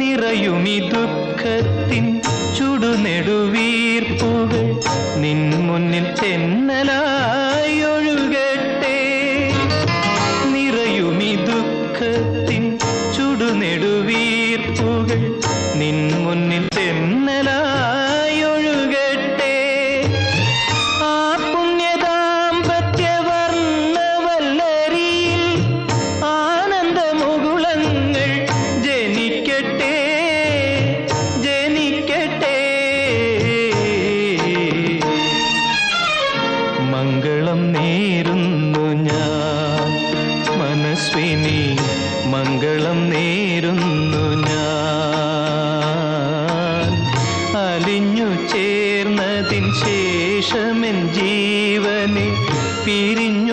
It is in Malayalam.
നിറയുമി ദുഃഖത്തിൻ ചുടുനെടുവീർപ്പുകൾ നിൻ മുന്നിൽ തെന്നലായി ഒഴുകട്ടെ. നിറയുമി ദുഃഖത്തിൻ ചുടുനെടുവീർപ്പുകൾ നിൻ മുന്നിൽ തെന്നലായി ഒഴുകട്ടെ. ആ പുണ്യദാമ്പത്യവർണ്ണവല്ലരിയിൽ ആനന്ദമുകുളങ്ങൾ ജനിക്കട്ടെ ജനിക്കട്ടെ. മംഗളം നേരുന്നു ഞാൻ മനസ്വിനി, മംഗളം നേരുന്നു ഞാൻ. അലിഞ്ഞു ചേർന്നതിൻ ശേഷമെൻ ജീവനെ പിരിഞ്ഞു